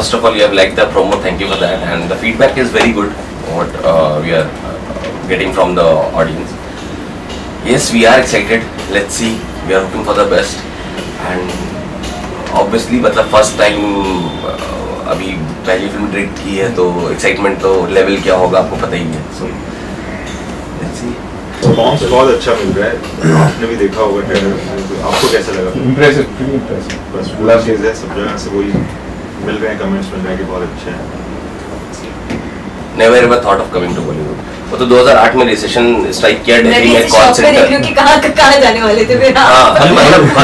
first of all, you have liked the promo. Thank you for that. And the feedback is very good. What we are getting from the audience. Yes, we are excited. Let's see. We are hoping for the best. And obviously, मतलब first time अभी पहली film direct की है तो excitement तो level क्या होगा आपको पता ही है. So let's see. रिस्पॉन्स बहुत अच्छा मिल रहा है, आपने भी देखा होगा ट्रेलर, आपको कैसा लगा? इम्प्रेसिव, बस लव चीज़ है, सब जगह से वही मिल रहे हैं, कमेंट्स मिल रहे हैं कि बहुत अच्छे हैं. Never ever thought of coming to Bollywood. वो तो 2008 में रिसेशन स्ट्राइक किया दिल्ली में कॉल सेंटर. क्योंकि कहाँ जाने वाले थे फिर? हाँ,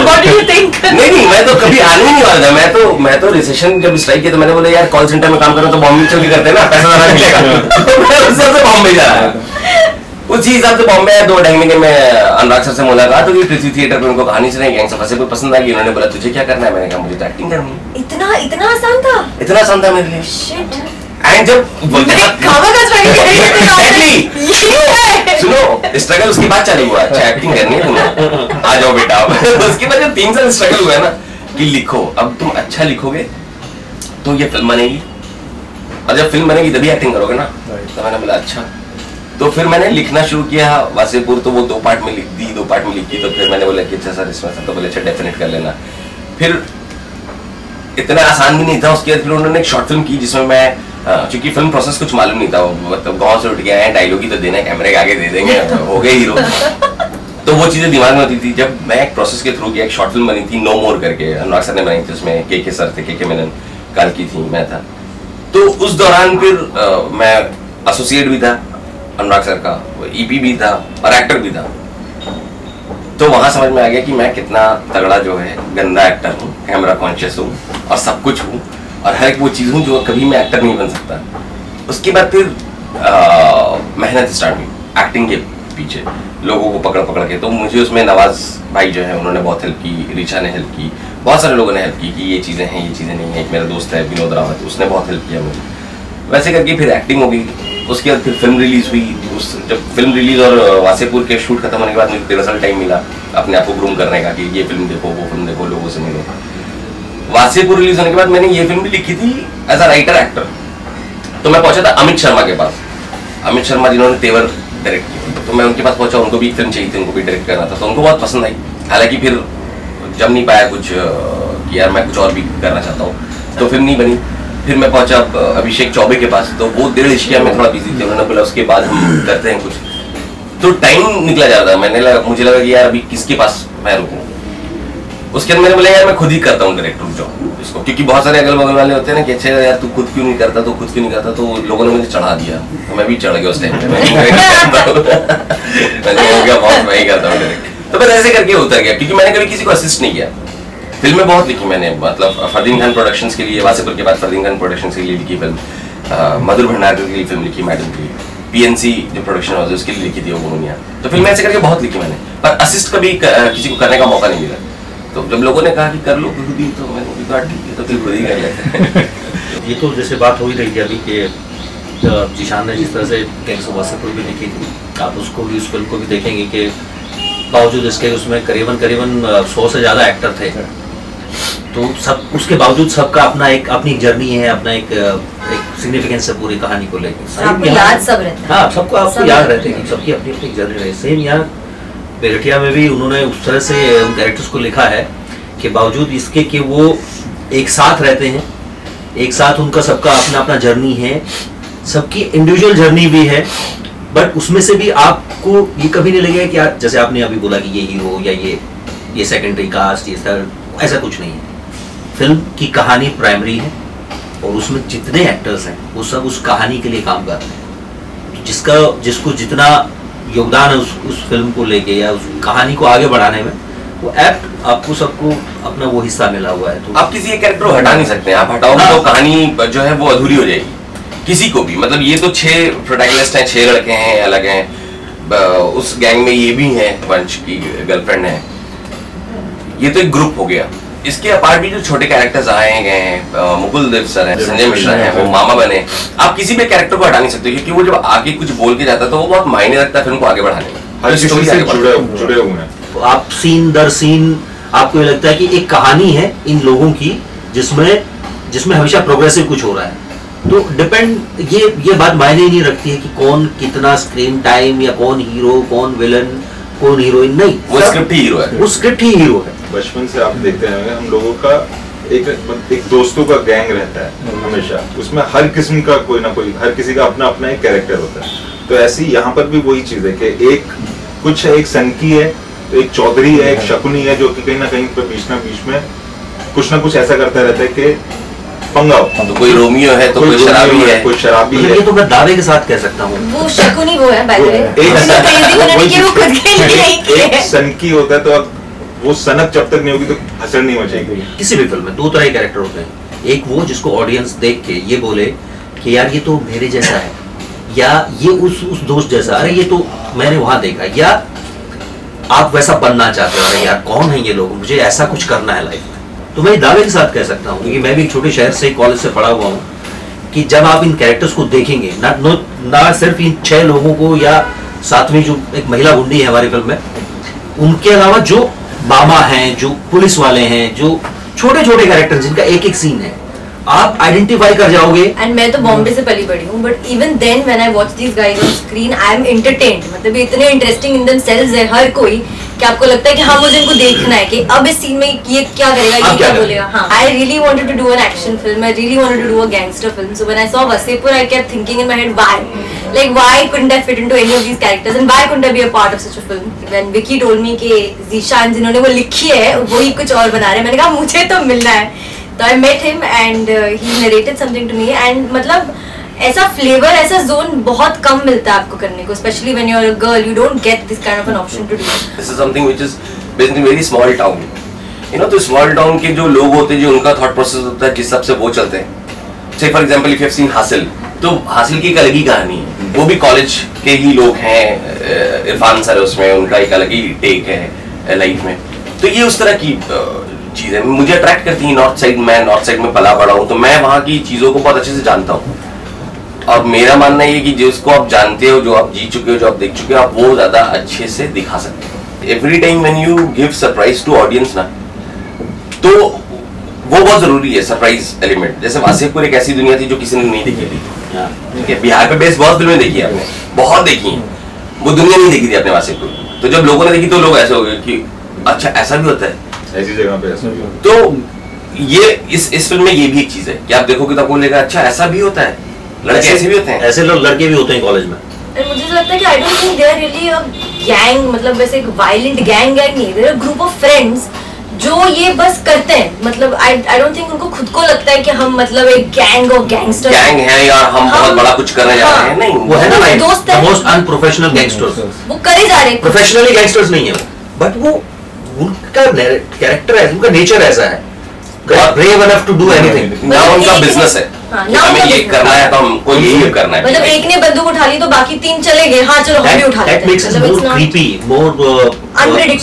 What do you think? नहीं, मैं तो कभी आने नहीं वाला था. मैं तो रिसेशन जब स्ट्राइक किया तो मैंने बोला यार कॉल सेंटर में काम करना तो बॉम्बे चल के करते हैं ना, पैसा ज़्यादा मिलेगा. मैं उस हिसाब से बॉम्बे जा रहा है. उसी हिसाब से बॉम्बे है. 2 ढाई महीने में अनुराग सर से मुलाकात हुई पृथ्वी थिएटर पे. उनको कहानी सुनाई, गैंग्स ऑफ वासेपुर पसंद आ गई. उन्होंने बोला तुझे क्या करना है? मैंने कहा मुझे तो एक्टिंग करनी है. इतना आसान था? इतना आसान था मेरे लिए. Shit. एंड जब सुनो स्ट्रगल उसके बाद चालू हुआ. अच्छा एक्टिंग करनी है तुम्हें, आ जाओ बेटा. उसके बाद जब 3 साल स्ट्रगल हुआ ना कि लिखो, अब तुम अच्छा लिखोगे तो ये फिल्म बनेगी, और जब फिल्म बनेगी तभी एक्टिंग करोगे ना. तो मैंने बोला अच्छा. तो फिर मैंने लिखना शुरू किया वासेपुर. तो वो 2 पार्ट में लिख दी, 2 पार्ट में लिखी. तो फिर मैंने बोला कि अच्छा सर इसमें सब तो बोले अच्छा डेफिनेट कर लेना. फिर इतना आसान भी नहीं था. उसके बाद फिर उन्होंने एक शॉर्ट फिल्म की जिसमें मैं क्योंकि फिल्म प्रोसेस कुछ मालूम नहीं था, मतलब गाँव से उठ के आए, डायलॉग ही तो देना है, कैमरे के आगे दे देंगे, हो गए हीरो. तो वो चीज़ें दिमाग में होती थी. जब मैं एक प्रोसेस के थ्रू किया, एक शॉर्ट फिल्म बनी थी नो मोर करके, अनुराग सर ने बनाई थी. उसमें के सर थे, के मेनन, काल्की थी, मैं था. तो उस दौरान फिर मैं एसोसिएट भी था अनुराग सर का, ईपी भी था और एक्टर भी था. तो वहां समझ में आ गया कि मैं कितना तगड़ा जो है गंदा एक्टर हूँ, कैमरा कॉन्शियस हूँ और सब कुछ हूँ और हर एक वो चीज़ हूँ जो कभी मैं एक्टर नहीं बन सकता. उसके बाद फिर मेहनत स्टार्ट हुई एक्टिंग के पीछे, लोगों को पकड़ पकड़ के. तो मुझे उसमें नवाज भाई जो है उन्होंने बहुत हेल्प की, रिचा ने हेल्प की, बहुत सारे लोगों ने हेल्प की कि ये चीज़ें हैं, ये चीज़ें नहीं है. एक मेरा दोस्त है विनोद रावत, उसने बहुत हेल्प किया मुझे. वैसे करके फिर एक्टिंग हो गई. उसके बाद फिर फिल्म रिलीज हुई. जब फिल्म रिलीज और वासेपुर के शूट खत्म होने के बाद मुझे 13 साल टाइम मिला अपने आप को ग्रूम करने का कि ये फिल्म देखो, वो फिल्म देखो, लोगों से मिलो. वासेपुर रिलीज होने के बाद मैंने ये फिल्म भी लिखी थी एज अ राइटर एक्टर. तो मैं पहुंचा था अमित शर्मा के पास. अमित शर्मा जिन्होंने तेवर डायरेक्ट की, तो मैं उनके पास पहुंचा. उनको भी फिल्म चाहिए थी, उनको भी डायरेक्ट करना था, तो उनको बहुत पसंद आई. हालांकि फिर जब नहीं पाया कुछ कि यार मैं कुछ और भी करना चाहता हूँ, तो फिल्म नहीं बनी. फिर मैं पहुंचा अभिषेक चौबे के पास. तो वो 1.5 इश्किया में थोड़ा बिजी थे. उन्होंने बोला उसके बाद हम करते हैं कुछ. तो टाइम निकला जा रहा था. मुझे लगा कि यार अभी किसके पास मैं रुकूं. उसके बाद मैंने बोला यार मैं खुद ही करता हूँ डायरेक्टर जॉब इसको, क्योंकि बहुत सारे अगल बगल वाले होते हैं ना कि अच्छा यार तू खुद क्यों नहीं करता, तो खुद क्यों नहीं करता. तो लोगों ने मुझे चढ़ा दिया, तो मैं भी चढ़ गया उस टाइम पे. मैं हो गया बहुत, मैं ही करता हूँ डायरेक्ट. तो बस ऐसे करके उतर गया, क्योंकि मैंने कभी किसी को असिस्ट नहीं किया. फिल्में बहुत लिखी मैंने, मतलब फरदीन खान प्रोडक्शंस के लिए, वासेपुर के बाद फरदीन खान प्रोडक्शंस के लिए लिखी फिल्म, मधुर भंडारकर के लिए फिल्म लिखी, मैडम की पीएनसी जो प्रोडक्शन हाउस है उसके लिए लिखी थी वो मोहनिया. तो फिल्में ऐसे करके बहुत लिखी मैंने, पर असिस्ट कभी किसी को करने का मौका नहीं मिला. तो जब लोगों ने कहा कि कर लो खुद ही, तो मैंने भी कहा ठीक है, तो फिर खुद ही कर लेते हैं. ये तो जैसे बात हो ही रही थी अभी कि जीशान ने जिस तरह से गैंग्स ऑफ वासेपुर भी लिखी थी, आप उसको भी, उस फिल्म को भी देखेंगे कि बावजूद इसके उसमें करीबन 100 से ज़्यादा एक्टर थे. तो सब उसके बावजूद सबका अपना एक अपनी जर्नी है, अपना एक सिग्निफिकेंस है पूरी कहानी को लेकर. आपको याद सब रहता है. हाँ, सबको आपको याद रहते हैं, सबकी अपनी अपनी जर्नी रही. सेम यहाँ बेरठिया में भी उन्होंने उस तरह से उन कैरेक्टर्स को लिखा है कि बावजूद इसके कि वो एक साथ रहते हैं, एक साथ उनका सबका अपना अपना जर्नी है, सबकी इंडिविजुअल जर्नी भी है, बट उसमें से भी आपको ये कभी नहीं लगेगा कि जैसे आपने अभी बोला कि ये हीरो या ये सेकेंडरी कास्ट, ये थर्ड, ऐसा कुछ नहीं है. फिल्म की कहानी प्राइमरी है और उसमें जितने एक्टर्स हैं वो सब उस कहानी के लिए काम कर रहे हैं. जिसको जितना योगदान है उस फिल्म को लेके या उस कहानी को आगे बढ़ाने में, वो एक्ट आपको सबको अपना वो हिस्सा मिला हुआ है. तो आप किसी एक कैरेक्टर को हटा नहीं सकते हैं. आप हटाओगे तो कहानी जो है वो अधूरी हो जाएगी किसी को भी. मतलब ये तो 6 प्रोटैगनिस्ट हैं, 6 लड़के हैं, अलग हैं. उस गैंग में ये भी है, वंश की गर्लफ्रेंड है. ये तो एक ग्रुप हो गया. इसके अपार्ट भी जो छोटे कैरेक्टर्स आए गए हैं, मुकुल देव सर हैं, संजय मिश्रा हैं, वो मामा बने. आप किसी भी कैरेक्टर को हटा नहीं सकते, क्योंकि वो जब आगे कुछ बोल के जाता है तो वो बहुत मायने रखता है फिल्म को आगे बढ़ाने में. जुड़े हुए हैं. तो आप सीन दर सीन आपको ये लगता है कि एक कहानी है इन लोगों की, जिसमें जिसमें हमेशा प्रोग्रेसिव कुछ हो रहा है। तो डिपेंड, ये बात मायने ही नहीं रखती है कि कौन कितना स्क्रीन टाइम या कौन हीरो, कौन विलन, कौन हीरोइन, नहीं, वो स्क्रिप्ट ही हीरो है, वो स्क्रिप्ट ही हीरो है। बचपन से आप देखते हैं हम लोगों का एक दोस्तों का गैंग रहता है हमेशा, उसमें हर किस्म का कोई ना कोई, हर किसी का अपना अपना एक कैरेक्टर होता है। तो ऐसे ही यहाँ पर भी वही चीज है कि एक सनकी है, तो एक चौधरी है, एक शकुनी है, जो कि कहीं ना कहीं पे बीच में कुछ ना कुछ ऐसा करता रहता है कि पंगा हो। तो कोई रोमियो है, तो कोई शराबी है, कोई शराबी है। ये तो मैं दावे के साथ कह सकता हूँ, वो शकुनी वो है, बाय द वे। एक सनकी होता है, तो अब वो सनक जब तक नहीं होगी तो हसर नहीं मचेगी। किसी भी फिल्म में दो तरह के कैरेक्टर होते हैं। एक वो जिसको ऑडियंस देख के ये बोले कि यार ये तो मेरे जैसा है, या ये उस दोस्त जैसा, अरे ये तो मैंने वहां देखा, या आप वैसा बनना चाहते हो, अरे यार कौन है ये लोग, मुझे ऐसा कुछ करना है लाइफ में। तो मैं दावे के साथ कह सकता हूँ, क्योंकि मैं भी एक छोटे शहर से कॉलेज से पढ़ा हुआ हूँ, कि जब आप इन कैरेक्टर्स को देखेंगे, ना सिर्फ इन 6 लोगों को या सातवीं जो एक महिला गुंडी है हमारी फिल्म में, उनके अलावा जो मामा हैं, जो पुलिस वाले हैं, जो छोटे छोटे कैरेक्टर जिनका एक एक सीन है, आप आइडेंटिफाई कर जाओगे। एंड मैं तो बॉम्बे से पली बड़ी हूँ, but even then when I watch these guys on screen I am entertained. मतलब इतने इंटरेस्टिंग इन देमसेल्व्स है हर कोई कि आपको लगता है कि हाँ मुझे इनको देखना है कि अब इस सीन में ये क्या करेगा, ये क्या बोलेगा। हाँ, I really wanted to do an action film, I really wanted to do a gangster film. So when I saw Wasseypur I kept thinking in my head why couldn't I fit into any of these characters and why couldn't I be a part of such a film? When Vicky told me कि ज़ीशान जिन्होंने वो लिखी है वही कुछ और बना रहे हैं, मैंने कहा मुझे तो मिलना है। तो I met him and he narrated something to me and मतलब ऐसा फ्लेवर, ऐसा जोन बहुत कम मिलता है आपको करने को, especially when you're a girl, you don't get this kind of an option to do. This is something which is based in very small town. You know, तो small town के जो लोग होते हैं, जो उनका thought process होता है, जिस सब से वो चलते हैं। Say for example, if you have seen हासिल, तो हासिल की एक अलग ही कहानी है, वो भी कॉलेज के ही लोग हैं, इरफान सर है उसमें, उनका एक अलग ही टेक है लाइफ में। तो ये उस तरह की चीज़ है, मुझे अट्रैक्ट करती है। नॉर्थ साइड, मैं नॉर्थ साइड में पला बड़ा हूँ, तो मैं वहाँ की चीज़ों को बहुत अच्छे से जानता हूँ। और मेरा मानना ये कि जिसको आप जानते हो, जो आप जी चुके हो, जो आप देख चुके हो, आप वो ज़्यादा अच्छे से दिखा सकते हो। Every time when you give surprise to audience ना, तो वो बहुत जरूरी है, सरप्राइज एलिमेंट। जैसे वासेपुर एक ऐसी दुनिया थी जो किसी ने नहीं देखी थी, ठीक है। बिहार पे बेस्ड बहुत फिल्में देखी है आपने, बहुत देखी हैं, वो दुनिया नहीं देखी थी आपने वासेपुर। तो जब लोगों ने देखी तो लोग ऐसे हो गए कि अच्छा ऐसा भी होता है, ऐसी जगह पे ऐसा भी होता है। तो ये इस फिल्म में ये भी एक चीज है कि आप देखोगे तो आपको लगेगा अच्छा ऐसा भी होता है, लड़के ऐसे भी होते हैं, ऐसे लड़के भी होते हैं कॉलेज में। मुझे तो लगता है कि I don't think they are really a gang, मतलब वैसे एक वायलेंट गैंग नहीं, they are group of friends जो ये बस करते हैं। मतलब आई डोंट थिंक उनको खुद को लगता है कि हम मतलब एक गैंग ऑफ गैंगस्टर गैंग है या हम बहुत बड़ा कुछ करने जा रहे हैं, नहीं। वो है ना दोस्त है, मोस्ट अनप्रोफेशनल गैंगस्टर्स, वो करे जा रहे हैं, प्रोफेशनली गैंगस्टर्स नहीं है वो, बट वो उनका कैरेक्टर है, उनका नेचर ऐसा है, brave enough to do anything। ना उनका बिजनेस है, हमें ये करना है तो हमको यही करना है। मतलब एक ने बंदूक उठा ली तो बाकी 3 चले गए, हाँ चलो हम भी उठा लेते हैं। That makes it more creepy, more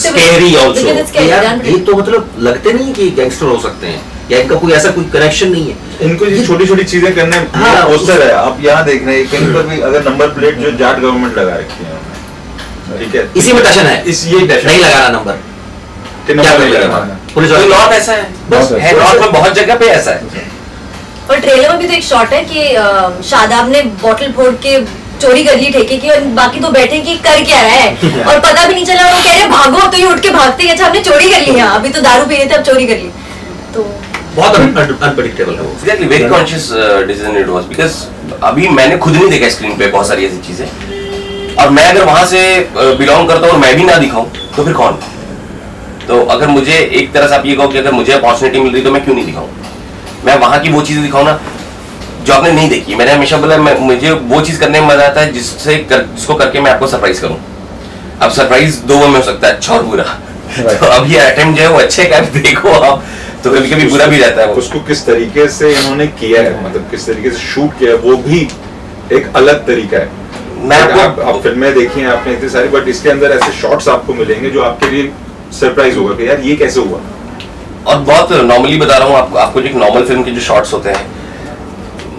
scary also। यार ये तो मतलब लगते नहीं कि गैंगस्टर हो सकते हैं, या इनका कोई ऐसा कोई कनेक्शन नहीं है। इनको ये छोटी छोटी चीजें करने पोस्टर है, आप यहाँ देख रहे हैं कहीं पर भी अगर नंबर प्लेट जो जाट गवर्नमेंट लगा रखी है, ठीक है, इसी में टशन है, इस ये नहीं लगाना नंबर, क्या नहीं लगाना, पुलिस वाले नॉर्थ ऐसा है, बस है नॉर्थ में बहुत जगह पे ऐसा है। और ट्रेलर में भी तो एक शॉट है कि शादाब ने बोतल फोड़ के चोरी कर ली ठेके की, और बाकी तो बैठे कि कर क्या रहा है और पता भी नहीं चला, वो कह रहे भागो, तो ये उठ के भागते हैं, अच्छा हमने चोरी कर ली, है अभी तो दारू पी रहे थे अब चोरी कर ली। तो बहुत अनप्रेडिक्टेबल है वो। Exactly, very conscious decision it was, because अभी मैंने खुद नहीं देखा स्क्रीन पे बहुत सारी ऐसी चीजें, और मैं अगर वहां से बिलोंग करता हूँ और मैं भी ना दिखाऊं तो फिर कौन। तो अगर मुझे एक तरह से आप ये कहो कि अगर मुझे अपॉर्चुनिटी मिल रही तो मैं क्यों नहीं दिखाऊं, मैं वहां की वो चीजें दिखाऊं ना जो आपने नहीं देखी। मैंने हमेशा बोला मुझे वो चीज करने में मजा आता है जिसको करके मैं आपको सरप्राइज करूं। अब सरप्राइज 2 में हो सकता है, अच्छा और बुरा। तो अब ये अटेम्प्ट जो है वो अच्छे का देखो आप, तो कभी कभी बुरा भी रहता है। उसको किस तरीके से इन्होंने किया है, मतलब किस तरीके से शूट किया है, वो भी एक अलग तरीका है। मैं आप फिल्में देखी हैं आपने इतनी सारी, बट इसके अंदर ऐसे शॉट्स आपको मिलेंगे जो आपके लिए सरप्राइज होगा कि यार ये कैसे हुआ। और बहुत नॉर्मली बता रहा हूँ आपको जो एक नॉर्मल फिल्म के जो शॉट्स होते हैं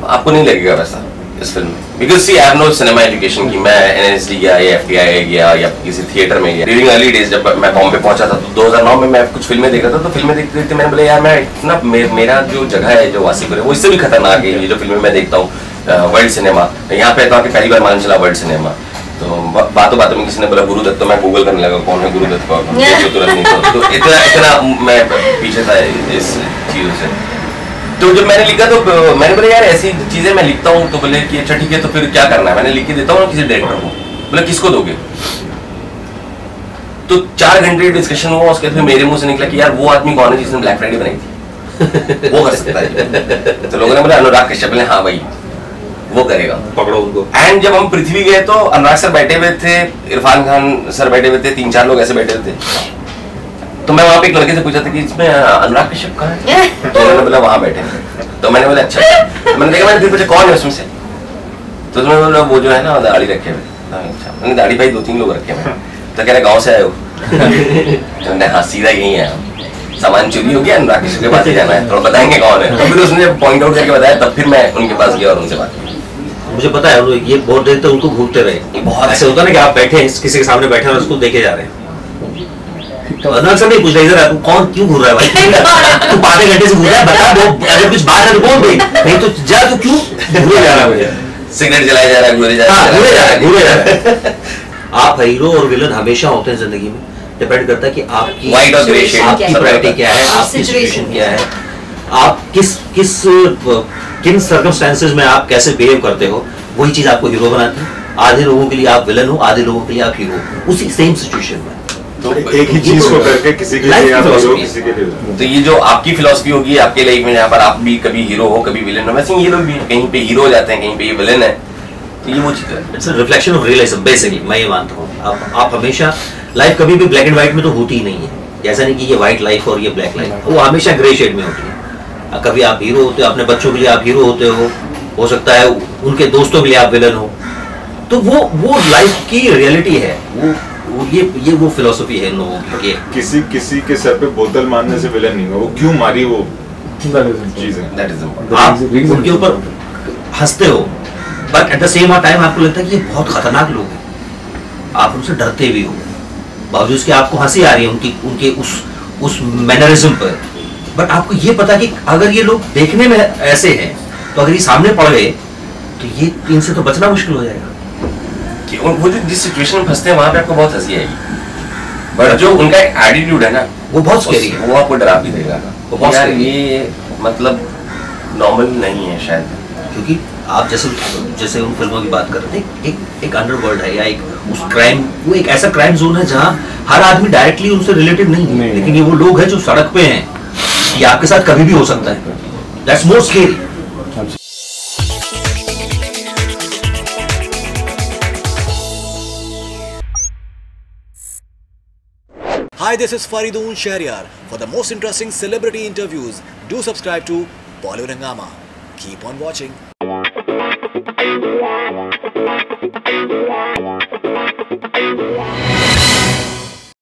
आपको नहीं लगेगा वैसा। इस फिल्म में, because see I have no cinema education की। मैं NSD गया या FTI गया या किसी थिएटर में गया। ड्यूरिंग अर्ली डेज जब मैं बॉम्बे पहुंचा था तो 2009 में मैं कुछ फिल्में देख रहा था, तो फिल्में देखते देखते मैंने बोला यार मैं इतना मेरा जो जगह है जो वासीपुर है वो इससे भी खतरनाक है। ये जो फिल्में मैं देखता हूँ वर्ल्ड सिनेमा, यहाँ पे तो आके पहली बार मालूम चला वर्ल्ड सिनेमा। तो बातों में किसी ने बोला गुरुदत्त, तो मैं गूगल करने लगा कौन है गुरुदत्त को, तुरंत नहीं तो इतना मैं पीछे था इस चीज़ों से। तो जब मैंने लिखा तो मैंने बोला यार ऐसी चीजें मैं लिखता हूँ, तो बोले कि अच्छा ठीक है तो फिर क्या करना है, मैंने लिख के देता हूँ किसी डायरेक्टर को। बोले किसको दोगे? तो 4 घंटे डिस्कशन हुआ, उसके फिर मेरे मुंह से निकला कि यार वो आदमी कौन है जिसने ब्लैक फ्राइडे बनाई थी, वो कर सकता है। तो लोगों ने बोला अनुराग कश्यप ने, हाँ भाई वो करेगा, पकड़ो उनको। एंड जब हम पृथ्वी गए तो अनुराग सर बैठे हुए थे, इरफान खान सर बैठे हुए थे, 3-4 लोग ऐसे बैठे हुए थे। तो मैं वहाँ पे एक लड़के से पूछा था कि इसमें अनुराग कश्यप कहाँ है, तो उन्होंने बोला वहाँ बैठे। तो मैंने बोला अच्छा। मैंने देखा, मैंने फिर पूछा कौन है उसमें से, तो उन्होंने बोला वो जो है ना दाढ़ी रखे हुए। अच्छा, मैंने दाढ़ी भाई 2-3 लोग रखे हुए। तो कह रहे गाँव से आए हो? तो हाँ सीधा यही है, सामान चोरी हो गया, अनुराग कश्यप के पास ही जाना है, थोड़ा बताएंगे कौन है। तो फिर उसने जब पॉइंट आउट करके बताया तब फिर मैं उनके पास गया और उनसे बात की। मुझे पता है ये बहुत देर तक उनको घूरते रहे। बहुत ऐसे होता है ना कि आप बैठे हैं किसी के सामने बैठे हैं और उसको देखे जा रहे हैं, तो अनुराग सर नहीं पूछ रहे इधर कौन क्यों घूर रहा है भाई, तू आधे घंटे से घूर रहा है, बता दो अगर कुछ बात है तो बोल दे, नहीं तो जा तू क्यों घूरे जा रहा है, सिगरेट जलाया जा रहा है, घूरे जा रहा है। आप हीरो और विलन हमेशा होते हैं जिंदगी में, डिपेंड करता है कि आपकी वाइट और ग्रे शेड, आपकी प्रायोरिटी क्या है, आपकी सिचुएशन क्या है, आप किन सर्कमस्टेंसेस में आप कैसे बिहेव करते हो, वही चीज आपको हीरो बनाती है। आधे लोगों के लिए आप विलन हो, आधे लोगों के लिए आप हीरो हो, उसी सेम सिचुएशन में। तो एक ही चीज को करके किसी के लिए आप हीरो, किसी के लिए। तो ये जो आपकी फिलॉसफी होगी आपके लाइफ में, जहाँ पर आप भी कभी हीरो हो कभी विलन हो, वैसे ये लोग भी कहीं पे हीरो हो जाते हैं, कहीं पे ये विलन है। तो ये वो चीज है, it's a reflection of realism basically, मैं ये मानता हूँ। आप हमेशा लाइफ कभी भी ब्लैक एंड व्हाइट में तो होती ही नहीं है, जैसा नहीं कि ये व्हाइट लाइफ और ये ब्लैक लाइफ, वो हमेशा ग्रे शेड में होती है। कभी आप हीरो होते हो, अपने बच्चों के लिए आप हीरो होते हो सकता है उनके दोस्तों के लिए आप विलन हो, तो वो लाइफ की रियलिटी है, वो फिलॉसफी है इन लोगों की। किसी के सर पे बोतल मारने से विलन नहीं हुआ, वो क्यों मारी वो चीज है, आप उनके ऊपर हंसते हो, but at the same time आपको लगता है कि ये बहुत खतरनाक लोग हैं, आप उनसे डरते भी हो, बावजूद उसके आपको हंसी आ रही है उनके उस मैनरिज्म पर, बट आपको ये पता कि अगर ये लोग देखने में ऐसे हैं तो अगर ये सामने पड़ गए तो ये इनसे तो बचना मुश्किल हो जाएगा। कि वो जो जिस सिचुएशन में फंसते हैं वहां पे आपको बहुत हंसी आएगी, बट जो उनका एक एटीट्यूड है ना वो बहुत स्कैरी है, वो आपको डरा भी देगा यार ये मतलब नॉर्मल नहीं है शायद। क्योंकि आप जैसे उन फिल्मों की बात कर रहे थे, एक अंडरवर्ल्ड है या वो एक ऐसा क्राइम जोन है जहाँ हर आदमी डायरेक्टली उनसे रिलेटेड नहीं है, लेकिन ये वो लोग हैं जो सड़क पे हैं, ये आपके साथ कभी भी हो सकता है। That's more scary. Hi, this is Faridoon Shahryar. For the most interesting celebrity interviews, do subscribe to Bollywood Hungama. Keep on watching.